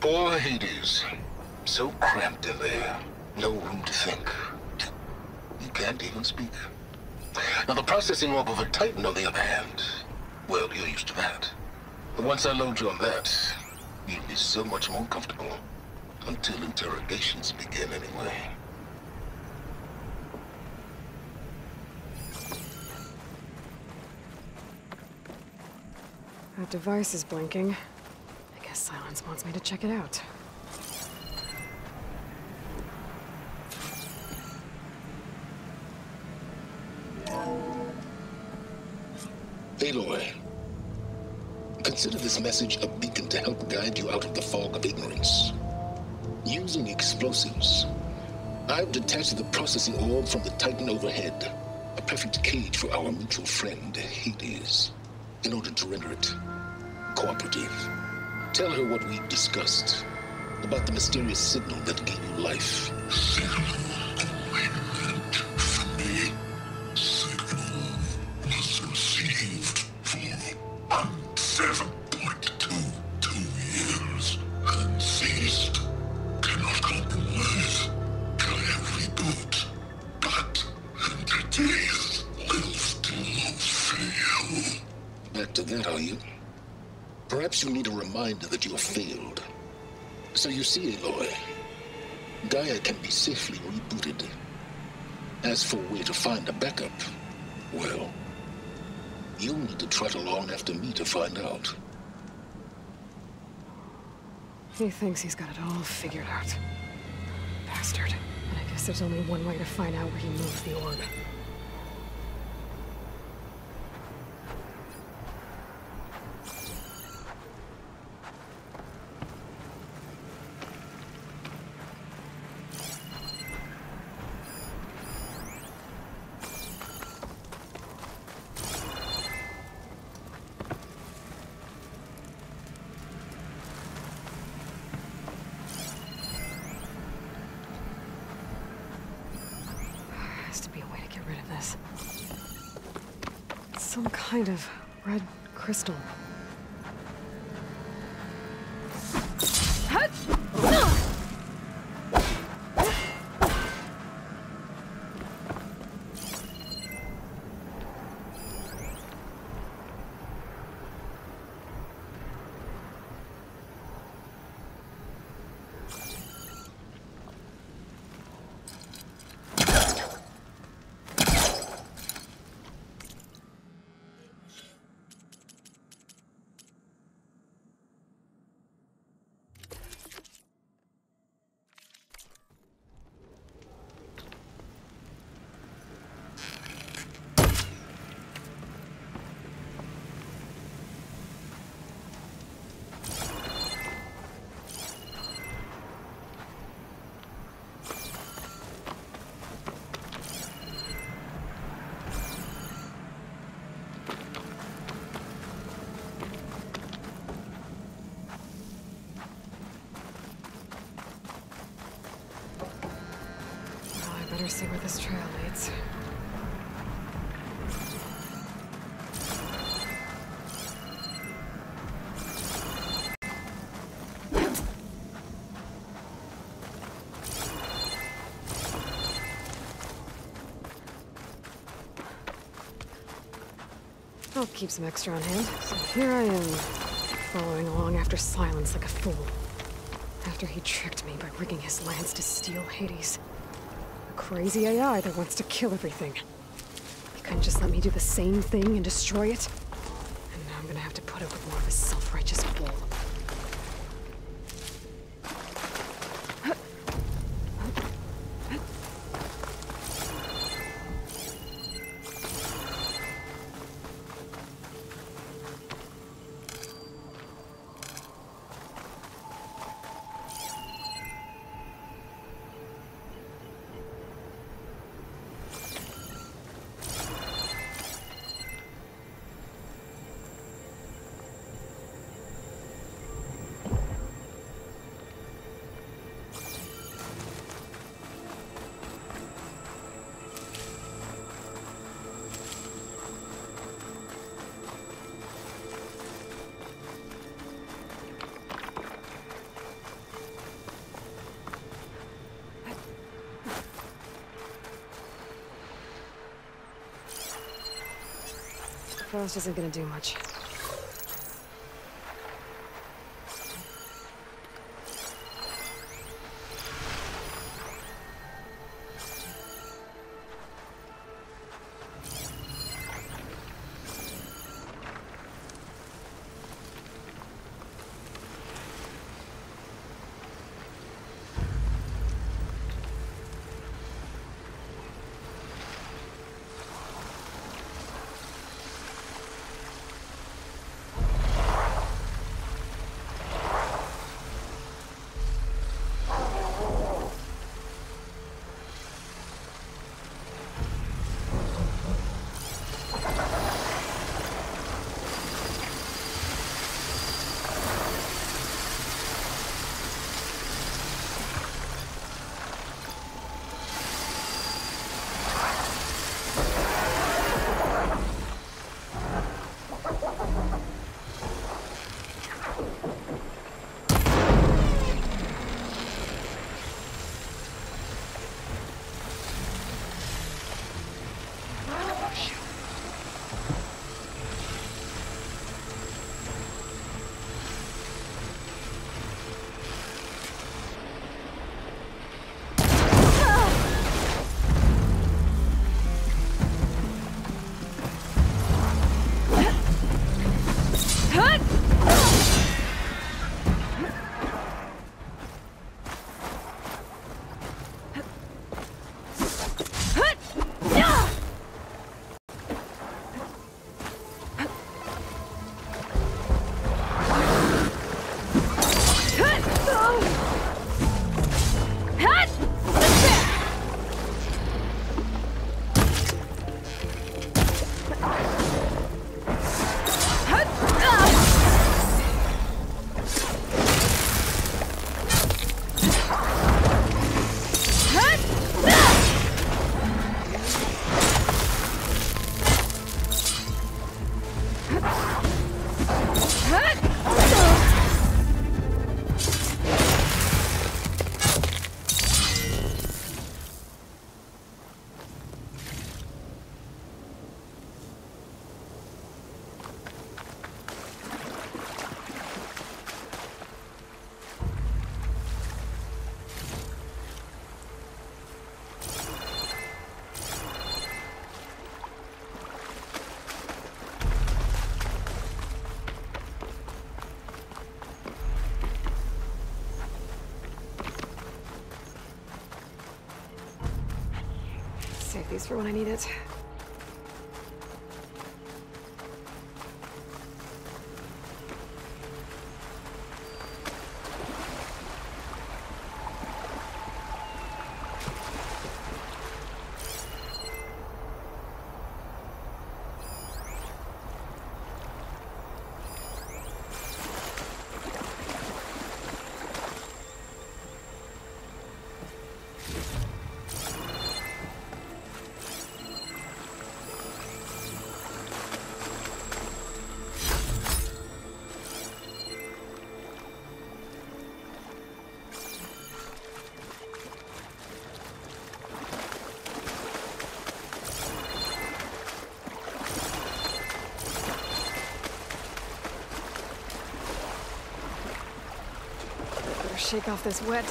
Poor Hades. So cramped in there. No room to think. You can't even speak. Now the processing orb of a Titan, on the other hand, well, you're used to that. But once I load you on that, you'll be so much more comfortable. Until interrogations begin, anyway. That device is blinking. I guess Silence wants me to check it out. Aloy, consider this message a beacon to help guide you out of the fog of ignorance. Using explosives, I've detached the processing orb from the Titan overhead, a perfect cage for our mutual friend, Hades, in order to render it cooperative. Tell her what we've discussed about the mysterious signal that gave you life. Signal awaited from me. Signal was received for 7.22 years and ceased. Cannot compromise. Can reboot. But entities will still fail. Back to that, are you? Perhaps you need a reminder that you have failed. So you see, Aloy, Gaia can be safely rebooted. As for where to find a backup, well, you'll need to trot along after me to find out. He thinks he's got it all figured out. Bastard. And I guess there's only one way to find out where he moved the orb. Some kind of red crystal. Better see where this trail leads. I'll keep some extra on hand. So here I am, following along after Silence like a fool. After he tricked me by rigging his lance to steal Hades. Crazy AI that wants to kill everything. You couldn't just let me do the same thing and destroy it? And now I'm gonna have to put up with more of his self-righteous bull. fast isn't gonna do much. Save these for when I need it. Shake off this wet.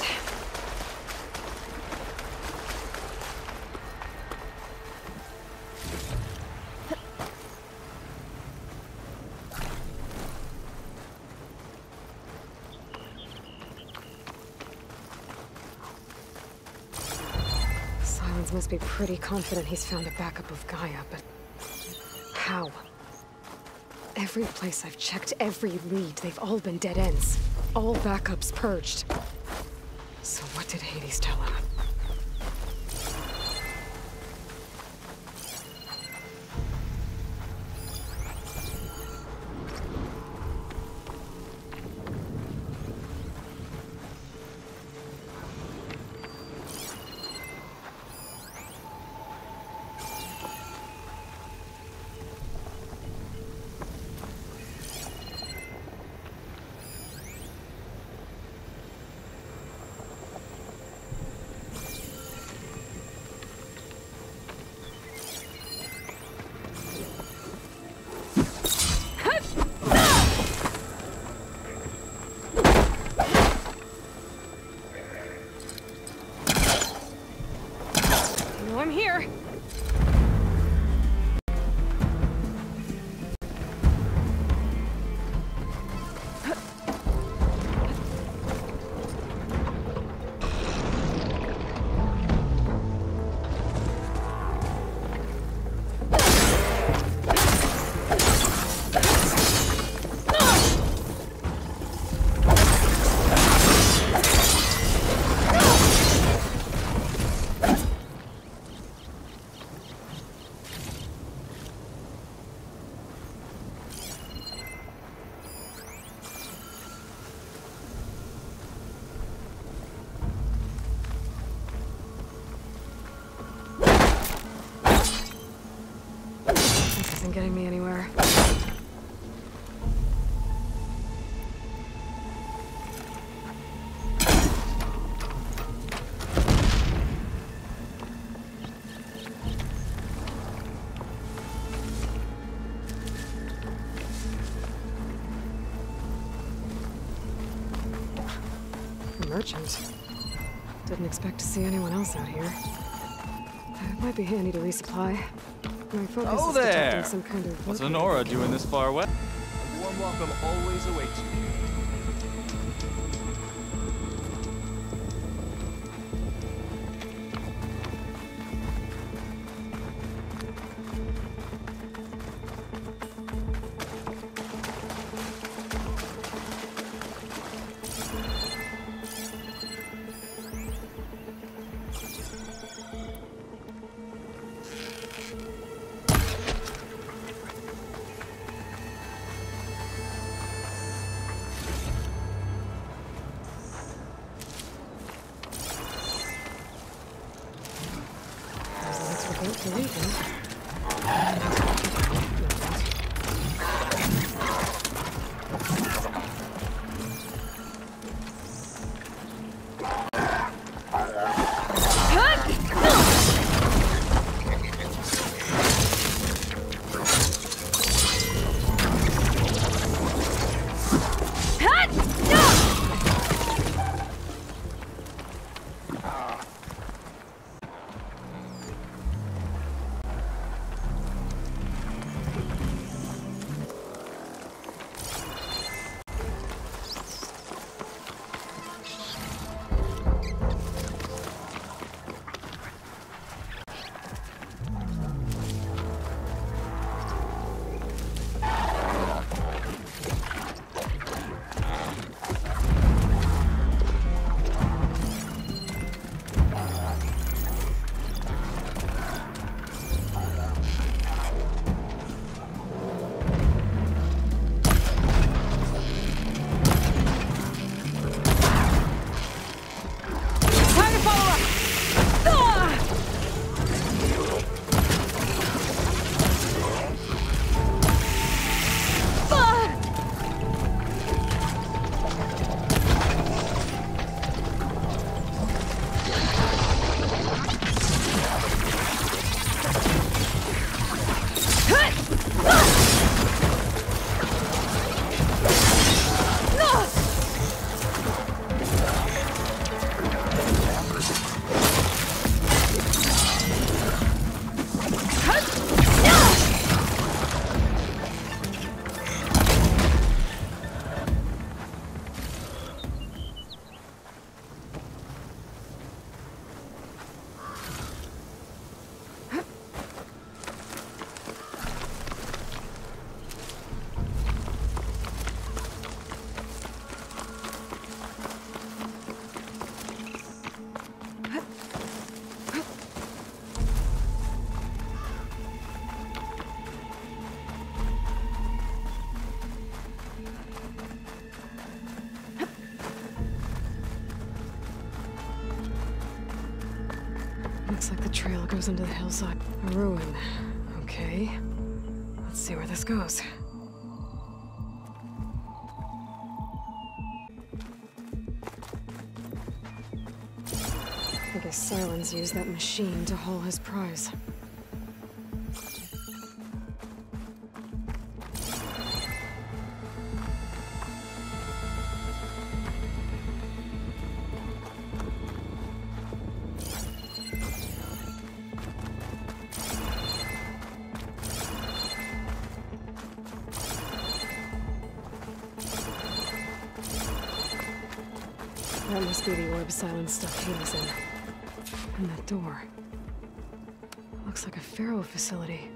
Silence must be pretty confident he's found a backup of Gaia, but how? Every place I've checked, every lead, they've all been dead ends. All backups purged. So what did Hades tell him? I'm here. Isn't getting me anywhere. A merchant. Didn't expect to see anyone else out here. It might be handy to resupply. My focus is detecting some kind of... What's Honora doing this far west? A warm welcome always awaits you. Looks like the trail goes into the hillside. A ruin. Okay. Let's see where this goes. I guess Silence used that machine to haul his prize. Must be the orb Silence stuck Hades in. And that door. Looks like a Pharaoh facility.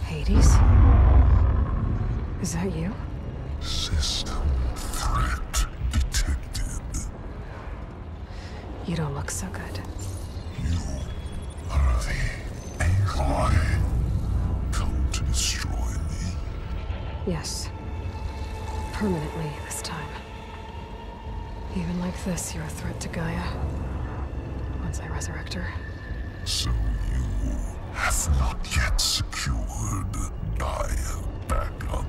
Hades? Is that you? System threat detected. You don't look so good. You are the Aloy. Come to destroy me. Yes. Permanently this time. Even like this, you're a threat to Gaia. Once I resurrect her. So you have not yet secured Gaia back up.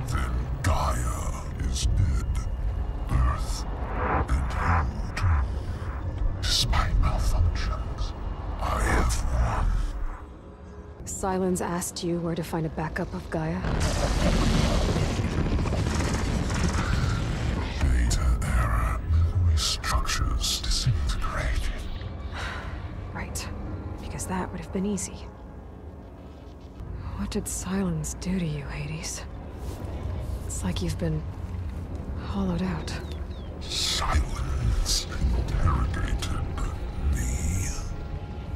Then Gaia is dead. Earth and you too. Despite malfunctions, I have won. Silence asked you where to find a backup of Gaia? Data error, memory structures disintegrated. Right. Because that would have been easy. What did Silence do to you, Hades? It's like you've been hollowed out. Silence interrogated me.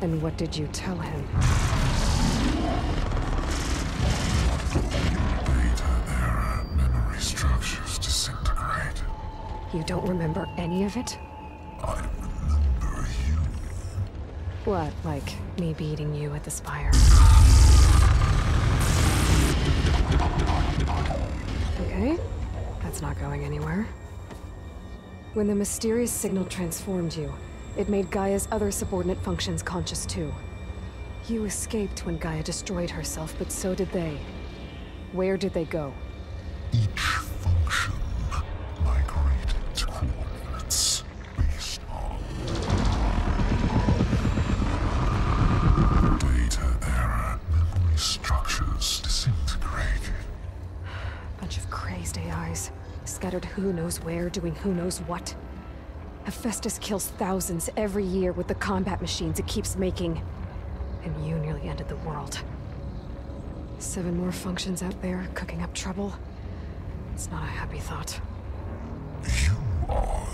And what did you tell him? Data error, memory structures disintegrated. You don't remember any of it? I remember you. What, like me beating you at the spire? Okay, that's not going anywhere. When the mysterious signal transformed you, it made Gaia's other subordinate functions conscious too. You escaped when Gaia destroyed herself, but so did they. Where did they go? Each function migrated to coordinates based on data error, memory structures disintegrated. Bunch of crazed AIs, scattered who knows where, doing who knows what. Hephaestus kills thousands every year with the combat machines it keeps making. And you nearly ended the world. 7 more functions out there, cooking up trouble. It's not a happy thought. You are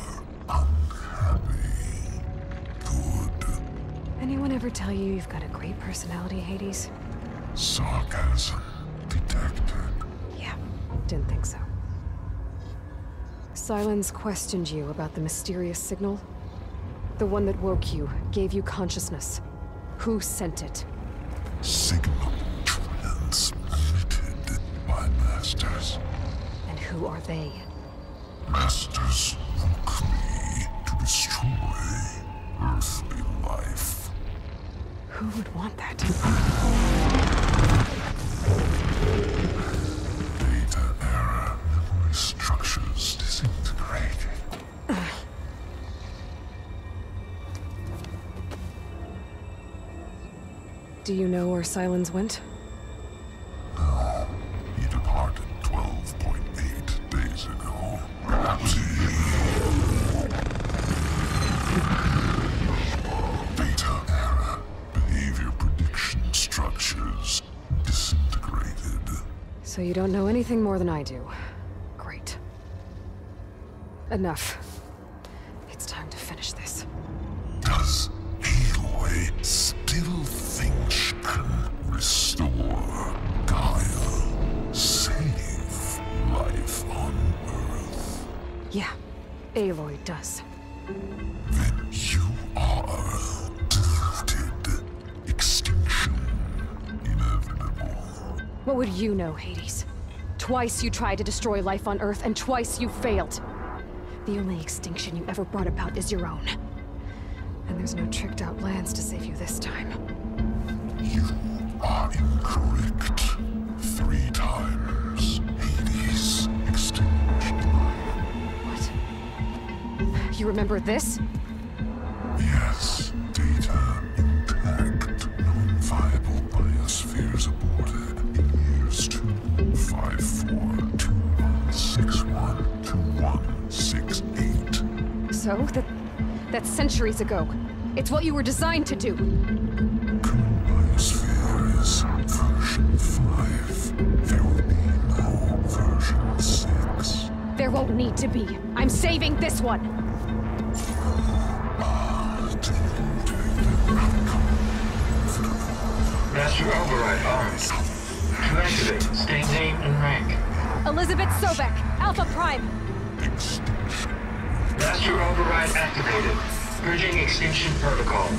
unhappy. Good. Anyone ever tell you you've got a great personality, Hades? Sarcasm detected. Yeah, didn't think so. Silence questioned you about the mysterious signal. The one that woke you, gave you consciousness. Who sent it? Signal transmitted by masters. And who are they? Masters woke me to destroy earthly life. Who would want that? Data error, memory structures disintegrated. Do you know where Silence went? No, he departed 12.8 days ago. Perhaps data error, behavior prediction structures disintegrated. So you don't know anything more than I do. Great. Enough. It's time to finish this. Does Aloy still think she can restore Gaia? Save life on Earth? Yeah, Aloy does. Then you are deluded. Extinction inevitable. What would you know, Hades? Twice you tried to destroy life on Earth, and twice you failed. The only extinction you ever brought about is your own. And there's no tricked-out plans to save you this time. You are incorrect. 3 times Hades extinction. You remember this? Yes, data intact, non-viable biospheres aborted in years 254-2161-2168. So, that's centuries ago. It's what you were designed to do. Current biosphere is version 5. There will be no version 6. There won't need to be. I'm saving this one! Master Override armed. To activate, state name and rank. Elizabeth Sobek, Alpha Prime! Master Override activated. Purging extinction protocol.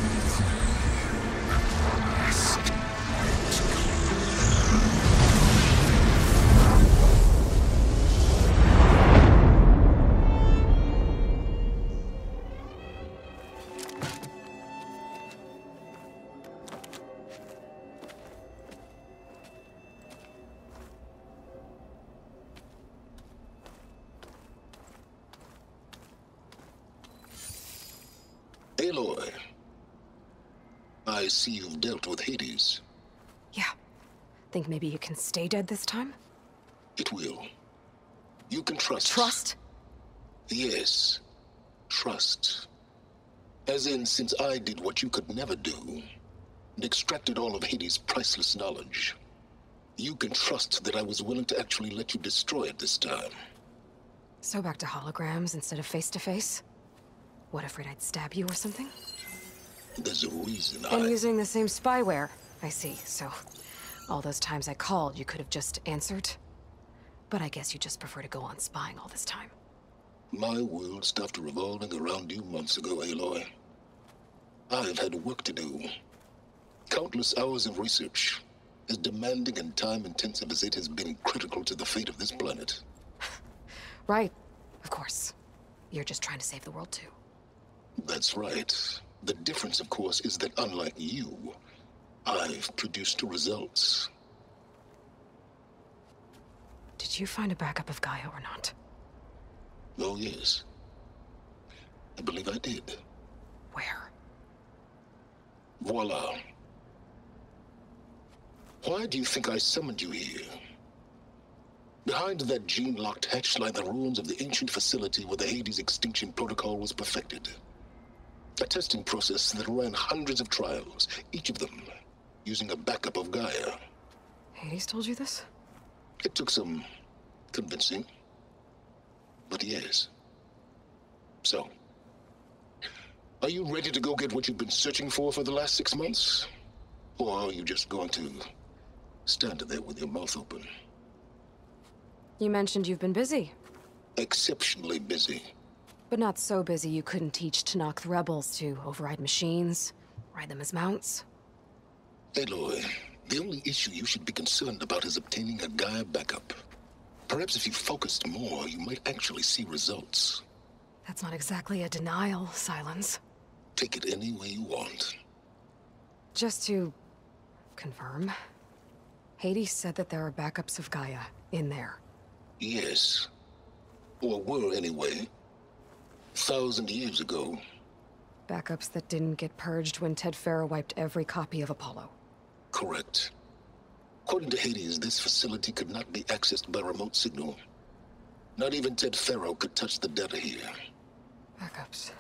Aloy, I see you've dealt with Hades. Yeah. Think maybe you can stay dead this time? It will. You can trust. Trust? Yes. Trust. As in, since I did what you could never do, and extracted all of Hades' priceless knowledge, you can trust that I was willing to actually let you destroy it this time. So back to holograms instead of face-to-face? What, afraid I'd stab you or something? There's a reason And using the same spyware. I see, so all those times I called, you could have just answered. But I guess you just prefer to go on spying all this time. My world stopped revolving around you months ago, Aloy. I've had work to do. Countless hours of research, as demanding and time-intensive as it has been critical to the fate of this planet. Right, of course. You're just trying to save the world too. That's right. The difference, of course, is that unlike you, I've produced results. Did you find a backup of Gaia or not? Oh, yes. I believe I did. Where? Voila. Why do you think I summoned you here? Behind that gene-locked hatch lie the ruins of the ancient facility where the Hades extinction protocol was perfected. A testing process that ran hundreds of trials, each of them using a backup of Gaia. Hades told you this? It took some convincing, but yes. So, are you ready to go get what you've been searching for the last 6 months? Or are you just going to stand there with your mouth open? You mentioned you've been busy. Exceptionally busy. But not so busy you couldn't teach to knock the rebels to override machines, ride them as mounts. Aloy, the only issue you should be concerned about is obtaining a Gaia backup. Perhaps if you focused more, you might actually see results. That's not exactly a denial, Silence. Take it any way you want. Just to confirm, Hades said that there are backups of Gaia in there. Yes. Or were anyway. 1,000 years ago. Backups that didn't get purged when Ted Farrow wiped every copy of Apollo. Correct. According to Hades, this facility could not be accessed by remote signal. Not even Ted Farrow could touch the data here. Backups.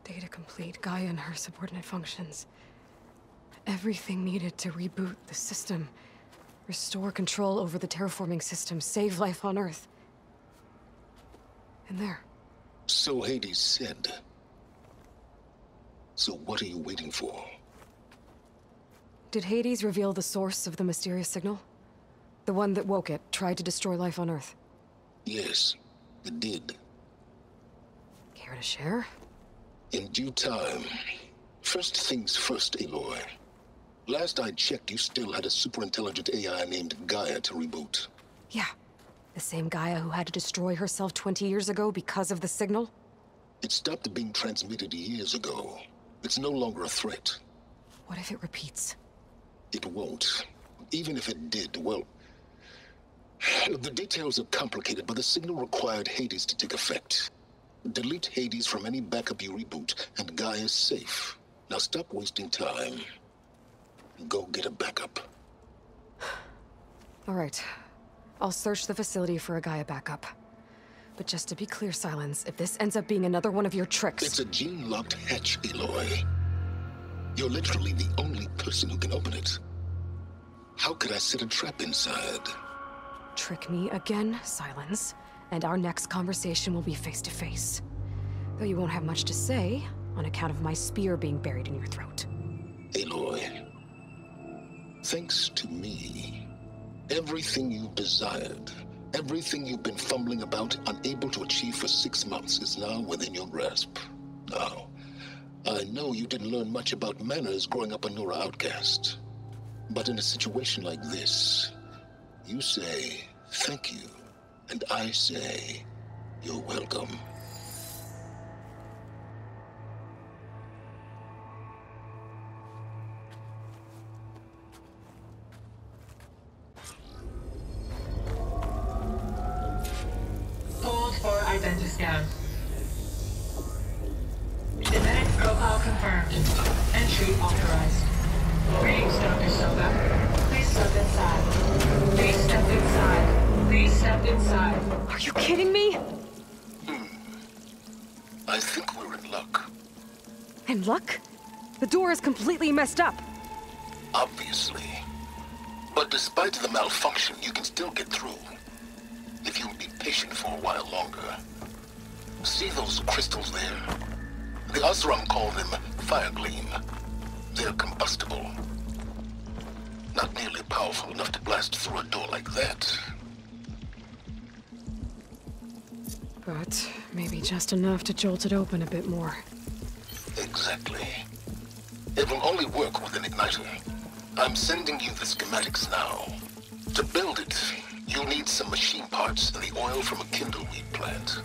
Data complete, Gaia and her subordinate functions. Everything needed to reboot the system. Restore control over the terraforming system, save life on Earth. And there. So Hades said. So what are you waiting for? Did Hades reveal the source of the mysterious signal? The one that woke it, tried to destroy life on Earth? Yes, it did. Care to share? In due time. First things first, Aloy. Last I checked, you still had a superintelligent AI named Gaia to reboot. Yeah. The same Gaia who had to destroy herself 20 years ago because of the signal? It stopped being transmitted years ago. It's no longer a threat. What if it repeats? It won't. Even if it did, well... The details are complicated, but the signal required Hades to take effect. Delete Hades from any backup you reboot, and Guy is safe. Now stop wasting time. Go get a backup. All right. I'll search the facility for a Gaia backup. But just to be clear, Silence, if this ends up being another one of your tricks... It's a gene-locked hatch, Aloy. You're literally the only person who can open it. How could I set a trap inside? Trick me again, Silence, and our next conversation will be face-to-face. Though you won't have much to say, on account of my spear being buried in your throat. Aloy, thanks to me, everything you've desired, everything you've been fumbling about, unable to achieve for 6 months, is now within your grasp. Now, I know you didn't learn much about manners growing up a Nora outcast. But in a situation like this, you say, thank you, and I say, you're welcome. Hold for identity scan. Genetic profile confirmed. Entry authorized. Greetings, Dr. Soga. Please step inside. Please step inside. Please step inside. Are you kidding me? I think we're in luck. In luck? The door is completely messed up. Obviously. But despite the malfunction, you can still get through. If you'll be patient for a while longer. See those crystals there? The Osram call them fire gleam. They're combustible. Not nearly powerful enough to blast through a door like that. But maybe just enough to jolt it open a bit more. Exactly. It will only work with an igniter. I'm sending you the schematics now. To build it, you'll need some machine parts and the oil from a kindleweed plant.